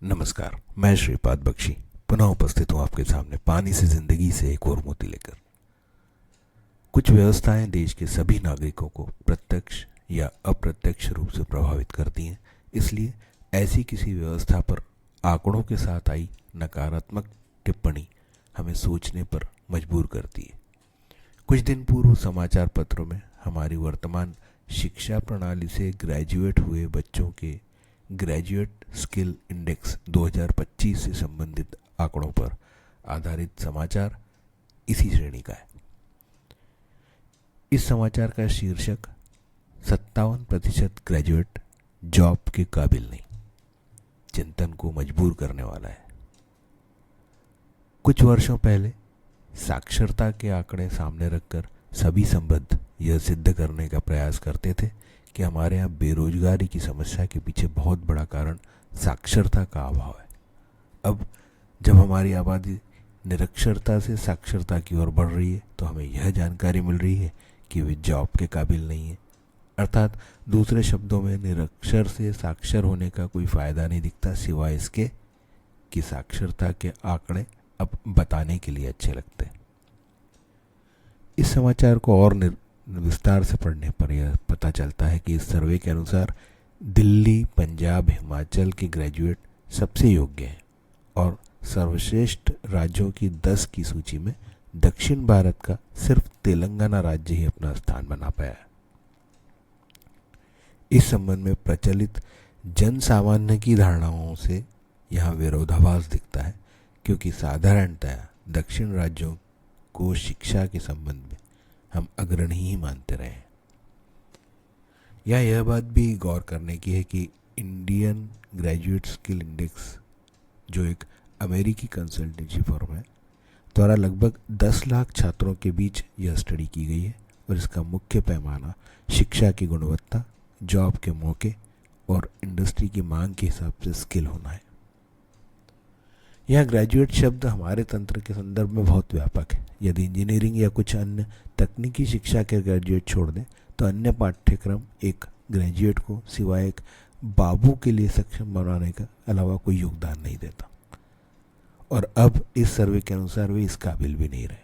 नमस्कार। मैं श्रीपाद बख्शी पुनः उपस्थित हूँ आपके सामने पानी से जिंदगी से एक और मोती लेकर। कुछ व्यवस्थाएं देश के सभी नागरिकों को प्रत्यक्ष या अप्रत्यक्ष रूप से प्रभावित करती हैं। इसलिए ऐसी किसी व्यवस्था पर आंकड़ों के साथ आई नकारात्मक टिप्पणी हमें सोचने पर मजबूर करती है। कुछ दिन पूर्व समाचार पत्रों में हमारी वर्तमान शिक्षा प्रणाली से ग्रेजुएट हुए बच्चों के ग्रेजुएट स्किल इंडेक्स 2025 से संबंधित आंकड़ों पर आधारित समाचार इसी श्रेणी का है। इस समाचार का शीर्षक 57% ग्रेजुएट जॉब के काबिल नहीं, चिंतन को मजबूर करने वाला है। कुछ वर्षों पहले साक्षरता के आंकड़े सामने रखकर सभी संबद्ध यह सिद्ध करने का प्रयास करते थे कि हमारे यहाँ बेरोजगारी की समस्या के पीछे बहुत बड़ा कारण साक्षरता का अभाव है। अब जब हमारी आबादी निरक्षरता से साक्षरता की ओर बढ़ रही है तो हमें यह जानकारी मिल रही है कि वे जॉब के काबिल नहीं है। अर्थात दूसरे शब्दों में निरक्षर से साक्षर होने का कोई फ़ायदा नहीं दिखता सिवाय इसके कि साक्षरता के आंकड़े अब बताने के लिए अच्छे लगते हैं। इस समाचार को और विस्तार से पढ़ने पर यह पता चलता है कि इस सर्वे के अनुसार दिल्ली, पंजाब, हिमाचल के ग्रेजुएट सबसे योग्य हैं और सर्वश्रेष्ठ राज्यों की 10 की सूची में दक्षिण भारत का सिर्फ तेलंगाना राज्य ही अपना स्थान बना पाया है। इस संबंध में प्रचलित जन सामान्य की धारणाओं से यहाँ विरोधाभास दिखता है, क्योंकि साधारणतया दक्षिण राज्यों को शिक्षा के संबंध में हम अग्रणी ही मानते रहे हैं। यह बात भी गौर करने की है कि इंडियन ग्रेजुएट स्किल इंडेक्स, जो एक अमेरिकी कंसल्टेंसी फर्म है, द्वारा लगभग 10 लाख छात्रों के बीच यह स्टडी की गई है और इसका मुख्य पैमाना शिक्षा की गुणवत्ता, जॉब के मौके और इंडस्ट्री की मांग के हिसाब से स्किल होना है। यह ग्रेजुएट शब्द हमारे तंत्र के संदर्भ में बहुत व्यापक है। यदि इंजीनियरिंग या कुछ अन्य तकनीकी शिक्षा के ग्रेजुएट छोड़ दें तो अन्य पाठ्यक्रम एक ग्रेजुएट को सिवाय एक बाबू के लिए सक्षम बनाने का अलावा कोई योगदान नहीं देता, और अब इस सर्वे के अनुसार वे इस काबिल भी नहीं रहे।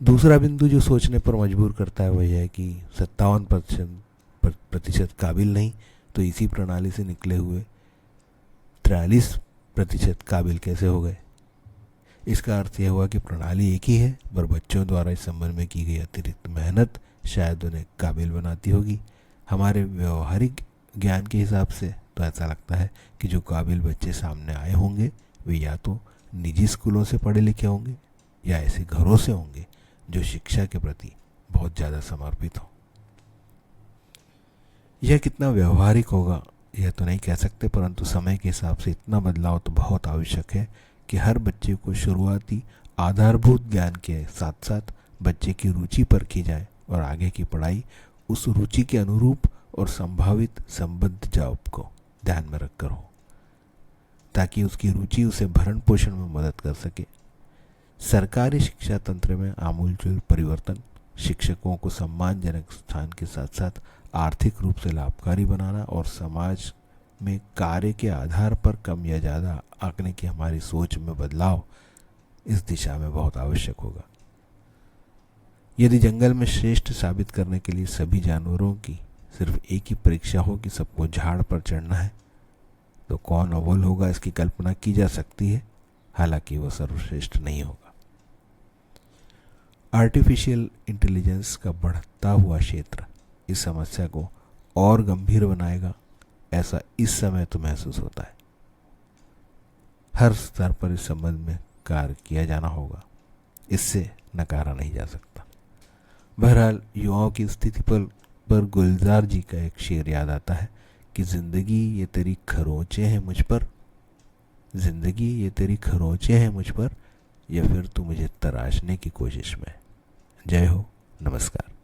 दूसरा बिंदु जो सोचने पर मजबूर करता है वह यह है कि 57% काबिल नहीं तो इसी प्रणाली से निकले हुए 43% काबिल कैसे हो गए। इसका अर्थ यह हुआ कि प्रणाली एक ही है, पर बच्चों द्वारा इस संबंध में की गई अतिरिक्त मेहनत शायद उन्हें काबिल बनाती होगी। हमारे व्यवहारिक ज्ञान के हिसाब से तो ऐसा लगता है कि जो काबिल बच्चे सामने आए होंगे वे या तो निजी स्कूलों से पढ़े लिखे होंगे या ऐसे घरों से होंगे जो शिक्षा के प्रति बहुत ज़्यादा समर्पित हों। यह कितना व्यवहारिक होगा यह तो नहीं कह सकते, परंतु समय के हिसाब से इतना बदलाव तो बहुत आवश्यक है कि हर बच्चे को शुरुआती आधारभूत ज्ञान के साथ साथ बच्चे की रुचि परखी जाए और आगे की पढ़ाई उस रुचि के अनुरूप और संभावित संबद्ध जॉब को ध्यान में रखकर हो, ताकि उसकी रुचि उसे भरण पोषण में मदद कर सके। सरकारी शिक्षा तंत्र में आमूलचूल परिवर्तन शिक्षकों को सम्मानजनक स्थान के साथ साथ आर्थिक रूप से लाभकारी बनाना और समाज में कार्य के आधार पर कम या ज़्यादा आंकने की हमारी सोच में बदलाव इस दिशा में बहुत आवश्यक होगा। यदि जंगल में श्रेष्ठ साबित करने के लिए सभी जानवरों की सिर्फ एक ही परीक्षा हो कि सबको झाड़ पर चढ़ना है, तो कौन अव्वल होगा इसकी कल्पना की जा सकती है, हालांकि वह सर्वश्रेष्ठ नहीं होगा। आर्टिफिशियल इंटेलिजेंस का बढ़ता हुआ क्षेत्र इस समस्या को और गंभीर बनाएगा, ऐसा इस समय तो महसूस होता है। हर स्तर पर इस संबंध में कार्य किया जाना होगा, इससे नकारा नहीं जा सकता। बहरहाल युवाओं की स्थिति पर गुलजार जी का एक शेर याद आता है कि जिंदगी ये तेरी खरोंचे हैं मुझ पर, जिंदगी ये तेरी खरोंचे हैं मुझ पर, या फिर तू मुझे तराशने की कोशिश में। जय हो, नमस्कार।